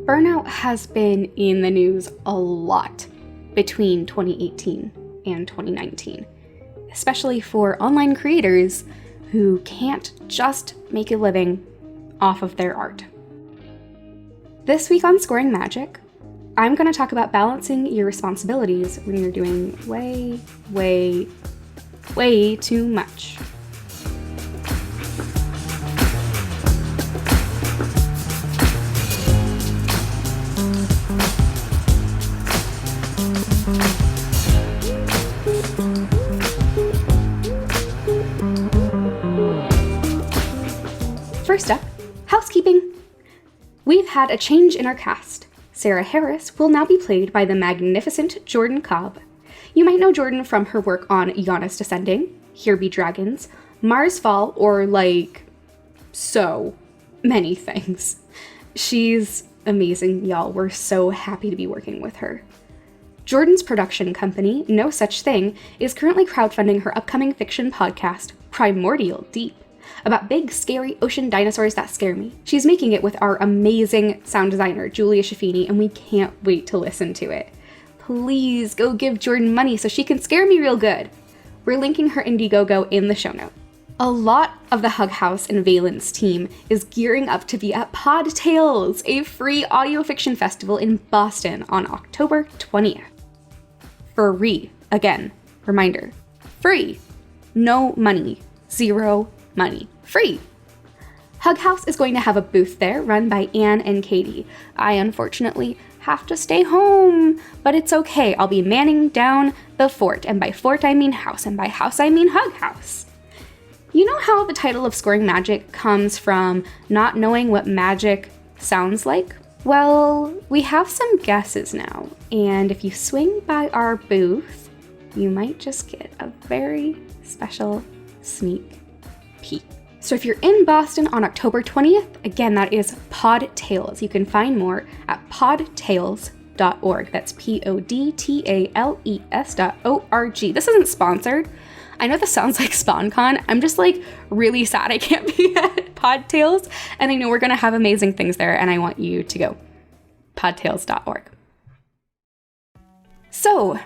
Burnout has been in the news a lot between 2018 and 2019, especially for online creators who can't just make a living off of their art. This week on Scoring Magic, I'm going to talk about balancing your responsibilities when you're doing way too much. First up, housekeeping. We've had a change in our cast. Sarah Harris will now be played by the magnificent Jordan Cobb. You might know Jordan from her work on Giannis Descending, Here Be Dragons, Mars Fall, or so many things. She's amazing, y'all. We're so happy to be working with her. Jordan's production company, No Such Thing, is currently crowdfunding her upcoming fiction podcast, Primordial Deep, about big, scary ocean dinosaurs that scare me. She's making it with our amazing sound designer, Julia Schaffini, and we can't wait to listen to it. Please go give Jordan money so she can scare me real good. We're linking her Indiegogo in the show note. A lot of the Hug House and Valence team is gearing up to be at Pod Tales, a free audio fiction festival in Boston on October 20th. Free. Again, reminder. Free. No money. Zero money. Free. Hug House is going to have a booth there run by Anne and Katie. I unfortunately have to stay home, but it's okay. I'll be manning down the fort, and by fort I mean house, and by house I mean Hug House. You know how the title of Scoring Magic comes from not knowing what magic sounds like? Well, we have some guesses now, and if you swing by our booth, you might just get a very special sneak peek. So if you're in Boston on October 20th, again, that is Pod Tales. You can find more at podtales.org. That's podtales.org. This isn't sponsored. I know this sounds like SpawnCon. I'm just really sad I can't be at Pod Tales, and I know we're gonna have amazing things there, and I want you to go. podtales.org. So,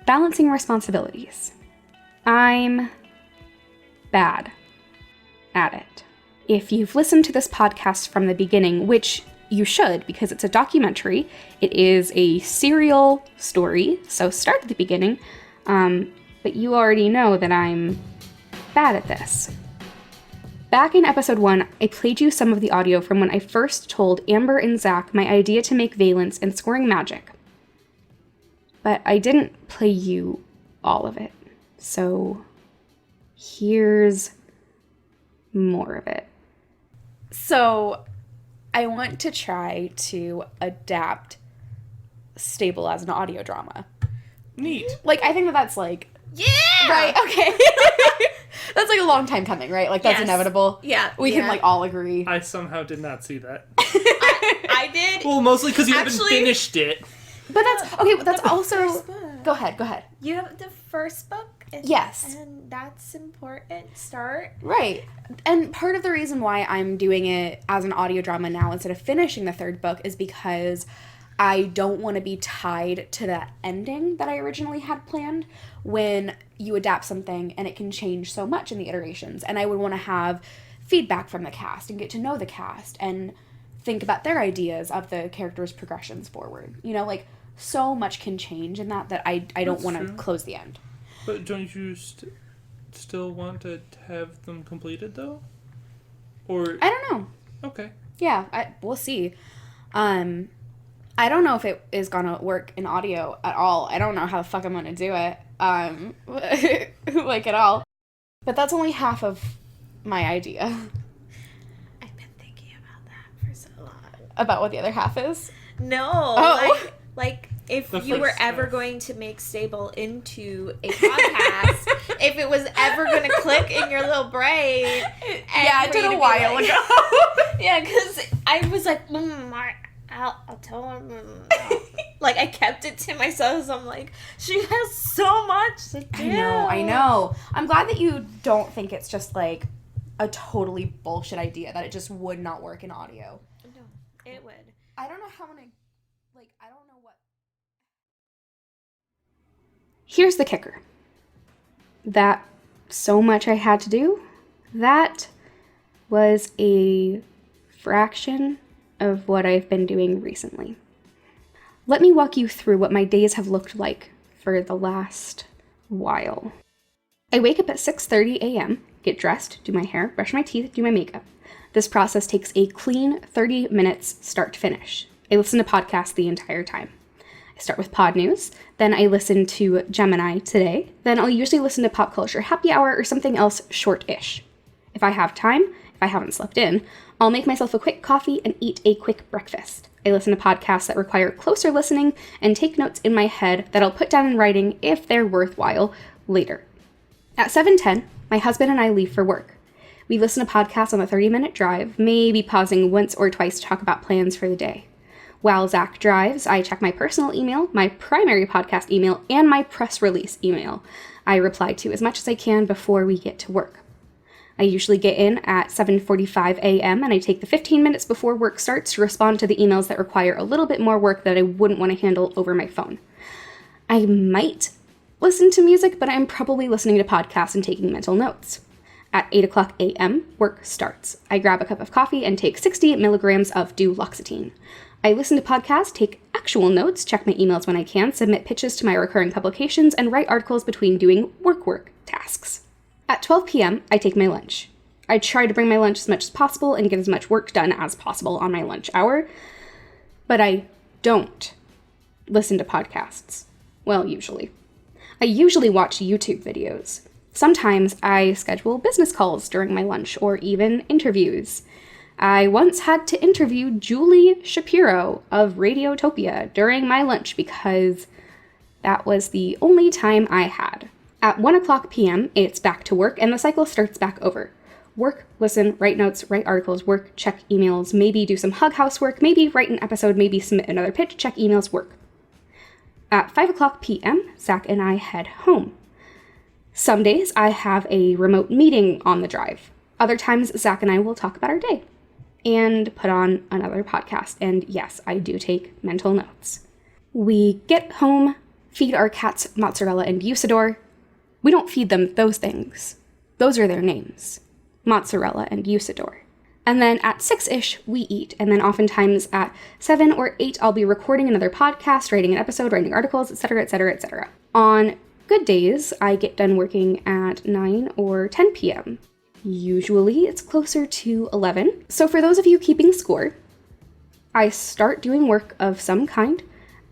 balancing responsibilities. I'm bad at it. If you've listened to this podcast from the beginning, which you should because it's a documentary, it is a serial story, so start at the beginning, but you already know that I'm bad at this. Back in episode 1, I played you some of the audio from when I first told Amber and Zach my idea to make Valence and Scoring Magic. But I didn't play you all of it, so here's more of it. So I want to try to adapt Stable as an audio drama. Neat. I think that's yeah! Right, okay. That's a long time coming, right? That's yes. inevitable. Yeah. We can all agree. I somehow did not see that. I did. Well, mostly because you haven't finished it. But that's okay, but that's also Go ahead. You have the first book. Yes. And that's important. Start. Right. And part of the reason why I'm doing it as an audio drama now instead of finishing the third book is because I don't want to be tied to that ending that I originally had planned when you adapt something and it can change so much in the iterations. And I would want to have feedback from the cast and get to know the cast and think about their ideas of the characters' progressions forward. So much can change in that I don't want to close the end. But don't you still want to have them completed, though? Or I don't know. Okay. Yeah, we'll see. I don't know if it is gonna work in audio at all. I don't know how the fuck I'm gonna do it. At all. But that's only half of my idea. I've been thinking about that for so long. About what the other half is? No. Oh. If The you were first ever stuff. going to make Stable into a podcast, if it was ever going to click in your little brain. Yeah, it did a while ago. Yeah, because I was I'll tell him. I kept it to myself. So I'm she has so much to do. I know. I'm glad that you don't think it's just a totally bullshit idea, that it just would not work in audio. No. It would. I don't know how I'm gonna, like, I don't know what. Here's the kicker. That so much I had to do, that was a fraction of what I've been doing recently. Let me walk you through what my days have looked like for the last while. I wake up at 6:30 a.m., get dressed, do my hair, brush my teeth, do my makeup. This process takes a clean 30 minutes start to finish. I listen to podcasts the entire time. I start with Pod News, then I listen to Gemini Today, then I'll usually listen to Pop Culture Happy Hour or something else short-ish. If I have time, if I haven't slept in, I'll make myself a quick coffee and eat a quick breakfast. I listen to podcasts that require closer listening and take notes in my head that I'll put down in writing if they're worthwhile later. At 7:10, my husband and I leave for work. We listen to podcasts on the 30-minute drive, maybe pausing once or twice to talk about plans for the day. While Zach drives, I check my personal email, my primary podcast email, and my press release email. I reply to as much as I can before we get to work. I usually get in at 7:45 a.m. and I take the 15 minutes before work starts to respond to the emails that require a little bit more work that I wouldn't want to handle over my phone. I might listen to music, but I'm probably listening to podcasts and taking mental notes. At 8 o'clock a.m., work starts. I grab a cup of coffee and take 60 milligrams of duloxetine. I listen to podcasts, take actual notes, check my emails when I can, submit pitches to my recurring publications, and write articles between doing work tasks. At 12 p.m., I take my lunch. I try to bring my lunch as much as possible and get as much work done as possible on my lunch hour, but I don't listen to podcasts. Well, usually. I usually watch YouTube videos. Sometimes I schedule business calls during my lunch or even interviews. I once had to interview Julie Shapiro of Radiotopia during my lunch because that was the only time I had. At 1 o'clock p.m., it's back to work and the cycle starts back over. Work, listen, write notes, write articles, work, check emails, maybe do some hug housework, maybe write an episode, maybe submit another pitch, check emails, work. At 5 o'clock p.m., Zach and I head home. Some days I have a remote meeting on the drive. Other times Zach and I will talk about our day and put on another podcast. And yes, I do take mental notes. We get home, feed our cats Mozzarella and Usador. We don't feed them those things. Those are their names. Mozzarella and Usador. And then at 6-ish, we eat. And then oftentimes at 7 or 8, I'll be recording another podcast, writing an episode, writing articles, etc., etc., etc. On good days, I get done working at 9 or 10 p.m. Usually, it's closer to 11. So for those of you keeping score, I start doing work of some kind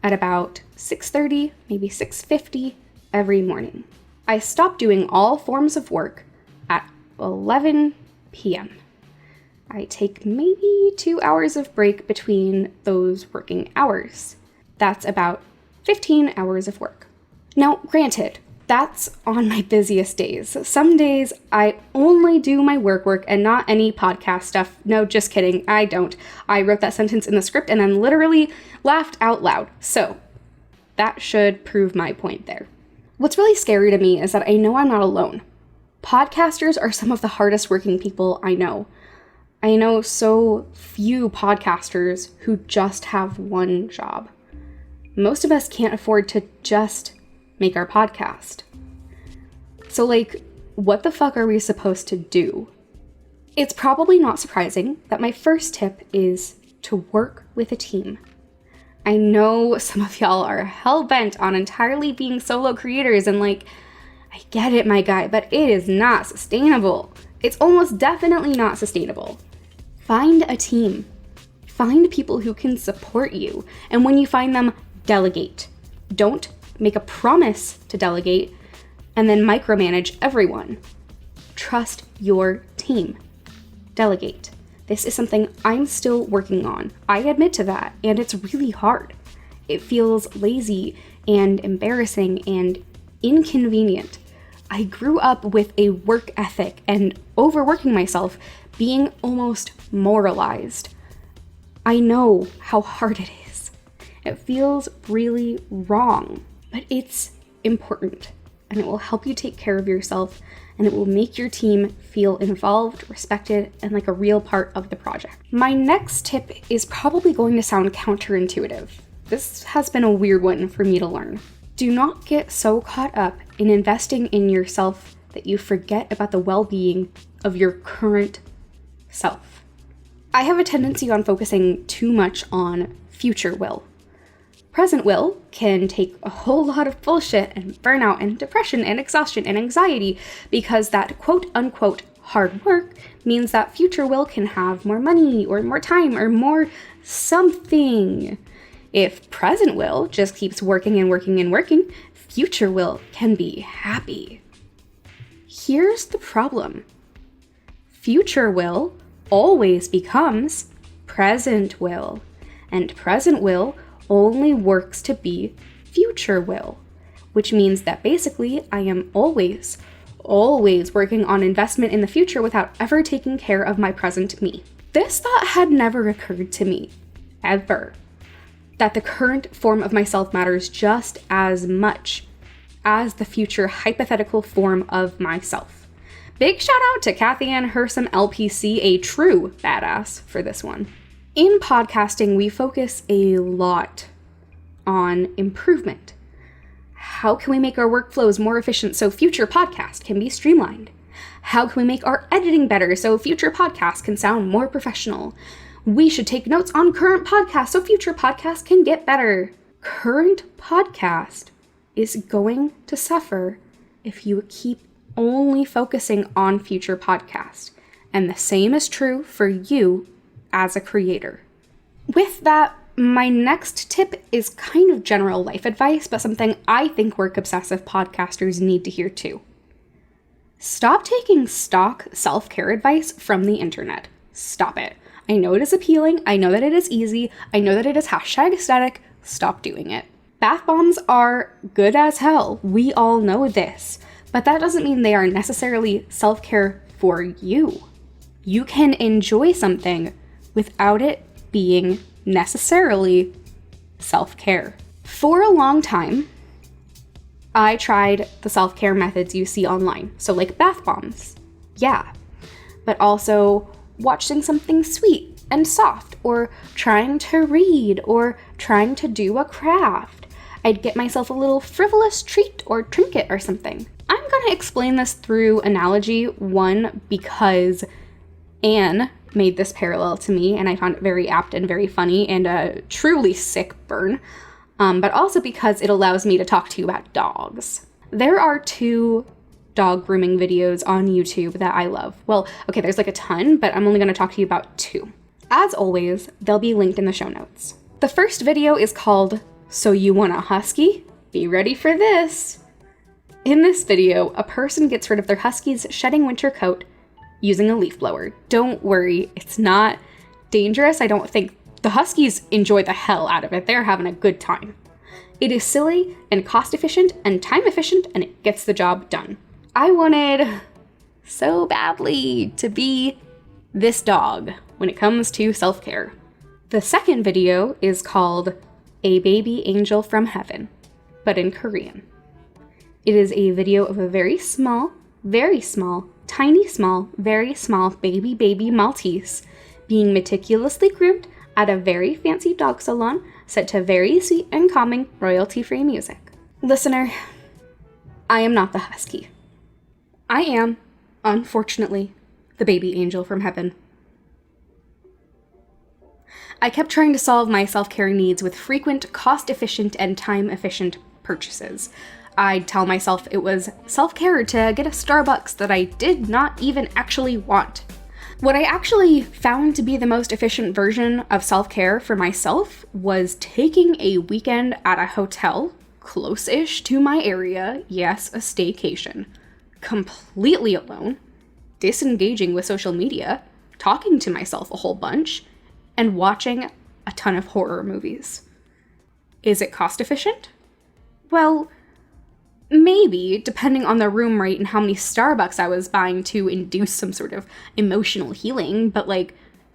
at about 6:30, maybe 6:50 every morning. I stop doing all forms of work at 11 p.m. I take maybe 2 hours of break between those working hours. That's about 15 hours of work. Now, granted, that's on my busiest days. Some days I only do my work and not any podcast stuff. No, just kidding. I don't. I wrote that sentence in the script and then literally laughed out loud. So that should prove my point there. What's really scary to me is that I know I'm not alone. Podcasters are some of the hardest working people I know. I know so few podcasters who just have one job. Most of us can't afford to just make our podcast. So what the fuck are we supposed to do? It's probably not surprising that my first tip is to work with a team. I know some of y'all are hell-bent on entirely being solo creators and I get it, my guy, but it is not sustainable. It's almost definitely not sustainable. Find a team. Find people who can support you. And when you find them, delegate. Don't make a promise to delegate and then micromanage everyone. Trust your team. Delegate. This is something I'm still working on. I admit to that, and it's really hard. It feels lazy and embarrassing and inconvenient. I grew up with a work ethic and overworking myself, being almost moralized. I know how hard it is. It feels really wrong, but it's important. and it will help you take care of yourself, and it will make your team feel involved, respected, and like a real part of the project. My next tip is probably going to sound counterintuitive. This has been a weird one for me to learn. Do not get so caught up in investing in yourself that you forget about the well-being of your current self. I have a tendency on focusing too much on future will. Present will can take a whole lot of bullshit and burnout and depression and exhaustion and anxiety because that quote-unquote hard work means that future will can have more money or more time or more something. If present will just keeps working and working and working, future will can be happy. Here's the problem. Future will always becomes present will, and present will only works to be future will, which means that basically I am always working on investment in the future without ever taking care of my present me. This thought had never occurred to me, ever, that the current form of myself matters just as much as the future hypothetical form of myself. Big shout out to Kathy Ann Hersom LPC, a true badass for this one. In podcasting, we focus a lot on improvement. How can we make our workflows more efficient so future podcasts can be streamlined? How can we make our editing better so future podcasts can sound more professional? We should take notes on current podcasts so future podcasts can get better. Current podcast is going to suffer if you keep only focusing on future podcasts. And the same is true for you as a creator. With that, my next tip is kind of general life advice, but something I think work-obsessive podcasters need to hear too. Stop taking stock self-care advice from the internet. Stop it. I know it is appealing, I know that it is easy, I know that it is #aesthetic, stop doing it. Bath bombs are good as hell, we all know this, but that doesn't mean they are necessarily self-care for you. You can enjoy something without it being necessarily self-care. For a long time, I tried the self-care methods you see online, so like bath bombs, yeah, but also watching something sweet and soft, or trying to read, or trying to do a craft. I'd get myself a little frivolous treat or trinket or something. I'm gonna explain this through analogy, one, because Anne made this parallel to me and I found it very apt and very funny and a truly sick burn, but also because it allows me to talk to you about dogs. There are 2 dog grooming videos on YouTube that I love. Well, okay, there's like a ton, but I'm only gonna talk to you about 2. As always, they'll be linked in the show notes. The first video is called So You Want a Husky? Be ready for this. In this video, a person gets rid of their husky's shedding winter coat using a leaf blower. Don't worry, it's not dangerous. I don't think the huskies enjoy the hell out of it. They're having a good time. It is silly and cost efficient and time efficient, and it gets the job done. I wanted so badly to be this dog when it comes to self-care. The second video is called A Baby Angel from Heaven, but in Korean. It is a video of a very small, very small baby Maltese being meticulously groomed at a very fancy dog salon set to very sweet and calming royalty-free music. Listener, I am not the husky. I am, unfortunately, the baby angel from heaven. I kept trying to solve my self-care needs with frequent, cost-efficient, and time-efficient purchases. I'd tell myself it was self-care to get a Starbucks that I did not even actually want. What I actually found to be the most efficient version of self-care for myself was taking a weekend at a hotel, close-ish to my area, yes, a staycation, completely alone, disengaging with social media, talking to myself a whole bunch, and watching a ton of horror movies. Is it cost efficient? Well, maybe, depending on the room rate and how many Starbucks I was buying to induce some sort of emotional healing, but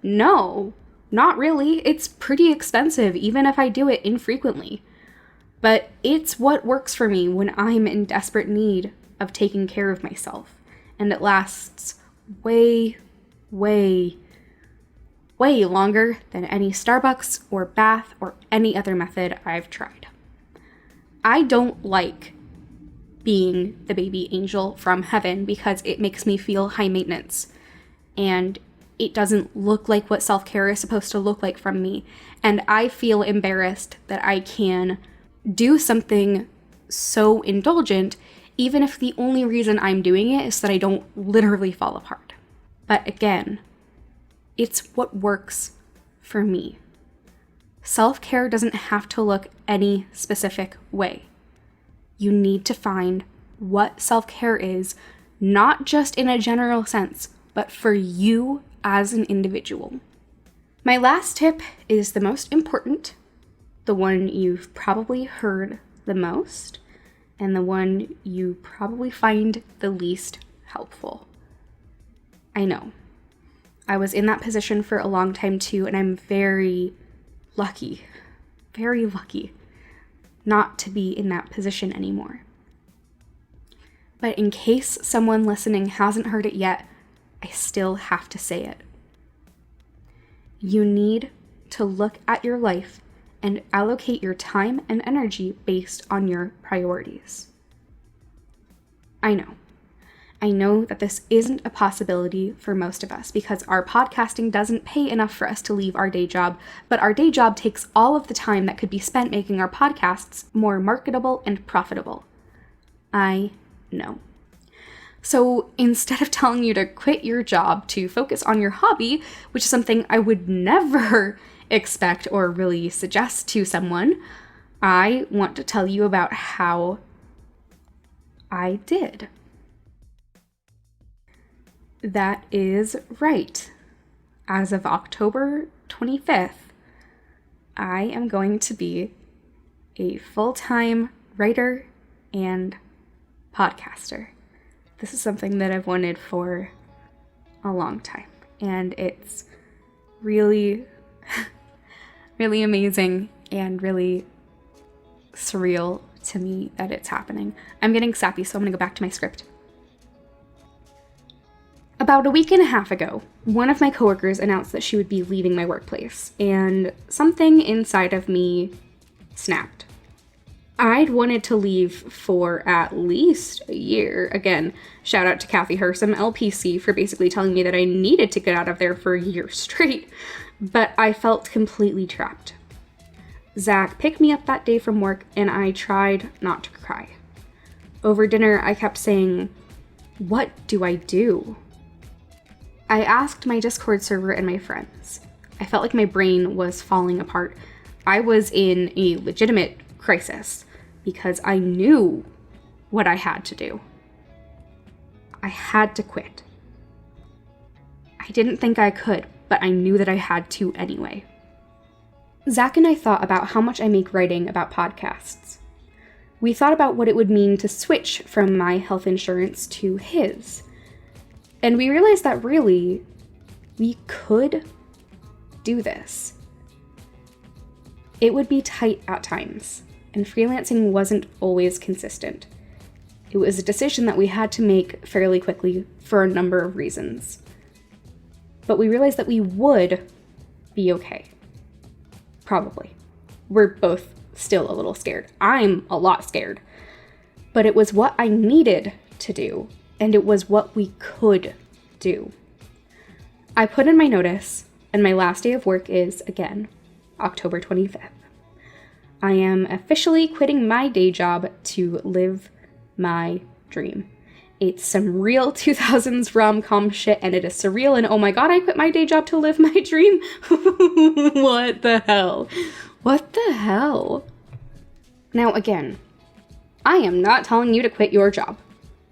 no, not really. It's pretty expensive, even if I do it infrequently. But it's what works for me when I'm in desperate need of taking care of myself. And it lasts way, way, way longer than any Starbucks or bath or any other method I've tried. I don't like being the baby angel from heaven because it makes me feel high maintenance. And it doesn't look like what self-care is supposed to look like from me. And I feel embarrassed that I can do something so indulgent, even if the only reason I'm doing it is so that I don't literally fall apart. But again, it's what works for me. Self-care doesn't have to look any specific way. You need to find what self-care is, not just in a general sense, but for you as an individual. My last tip is the most important, the one you've probably heard the most, and the one you probably find the least helpful. I know. I was in that position for a long time too, and I'm very lucky not to be in that position anymore. But in case someone listening hasn't heard it yet, I still have to say it. You need to look at your life and allocate your time and energy based on your priorities. I know that this isn't a possibility for most of us because our podcasting doesn't pay enough for us to leave our day job, but our day job takes all of the time that could be spent making our podcasts more marketable and profitable. I know. So instead of telling you to quit your job to focus on your hobby, which is something I would never expect or really suggest to someone, I want to tell you about how I did. That is right. As of October 25th, I am going to be a full-time writer and podcaster. This is something that I've wanted for a long time, and it's really, really amazing and really surreal to me that it's happening. I'm getting sappy, so I'm gonna go back to my script. About a week and a half ago, one of my coworkers announced that she would be leaving my workplace, and something inside of me snapped. I'd wanted to leave for at least a year. Again, shout out to Kathy Hersom, LPC, for basically telling me that I needed to get out of there for a year straight, but I felt completely trapped. Zach picked me up that day from work, and I tried not to cry. Over dinner, I kept saying, "What do I do?" I asked my Discord server and my friends. I felt like my brain was falling apart. I was in a legitimate crisis because I knew what I had to do. I had to quit. I didn't think I could, but I knew that I had to anyway. Zach and I thought about how much I make writing about podcasts. We thought about what it would mean to switch from my health insurance to his. And we realized that really, we could do this. It would be tight at times, and freelancing wasn't always consistent. It was a decision that we had to make fairly quickly for a number of reasons. But we realized that we would be okay. Probably. We're both still a little scared. I'm a lot scared. But it was what I needed to do, and it was what we could do. I put in my notice, and my last day of work is, again, October 25th. I am officially quitting my day job to live my dream. It's some real 2000s rom-com shit, and it is surreal, and oh my god, I quit my day job to live my dream? What the hell? What the hell? Now again, I am not telling you to quit your job.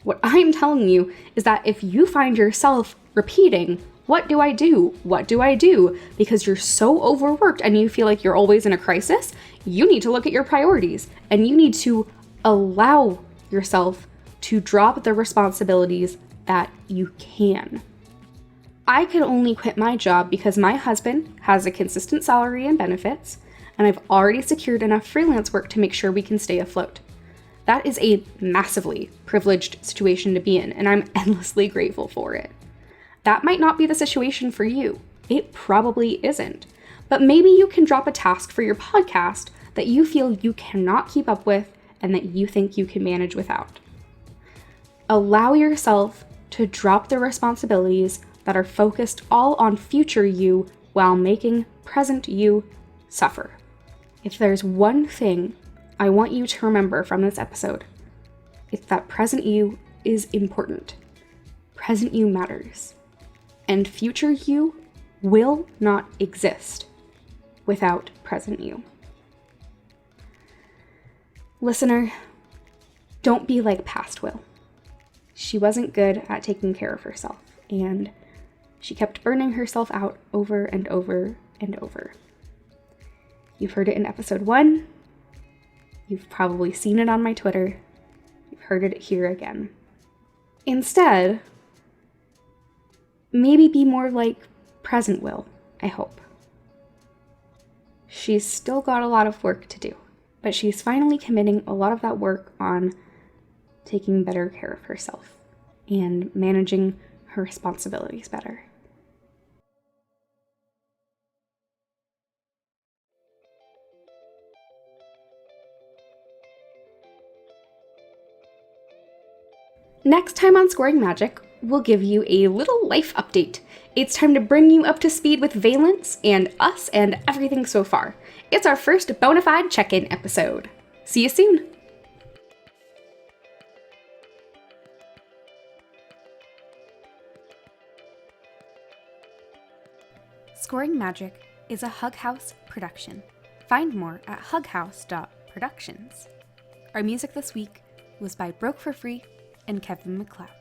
What I'm telling you is that if you find yourself repeating, "What do I do? What do I do?" because you're so overworked and you feel like you're always in a crisis, you need to look at your priorities and you need to allow yourself to drop the responsibilities that you can. I could only quit my job because my husband has a consistent salary and benefits. and I've already secured enough freelance work to make sure we can stay afloat. That is a massively privileged situation to be in, and I'm endlessly grateful for it. That might not be the situation for you. It probably isn't. But maybe you can drop a task for your podcast that you feel you cannot keep up with and that you think you can manage without. Allow yourself to drop the responsibilities that are focused all on future you while making present you suffer. If there's one thing I want you to remember from this episode, it's that present you is important. Present you matters. And future you will not exist without present you. Listener, don't be like past Will. She wasn't good at taking care of herself, and she kept burning herself out over and over and over. You've heard it in episode 1. You've probably seen it on my Twitter. You've heard it here again. Instead, maybe be more like present Will, I hope. She's still got a lot of work to do, but she's finally committing a lot of that work on taking better care of herself and managing her responsibilities better. Next time on Scoring Magic, we'll give you a little life update. It's time to bring you up to speed with Valence and us and everything so far. It's our first bona fide check-in episode. See you soon! Scoring Magic is a Hug House production. Find more at hughouse.productions. Our music this week was by Broke for Free and Kevin MacLeod.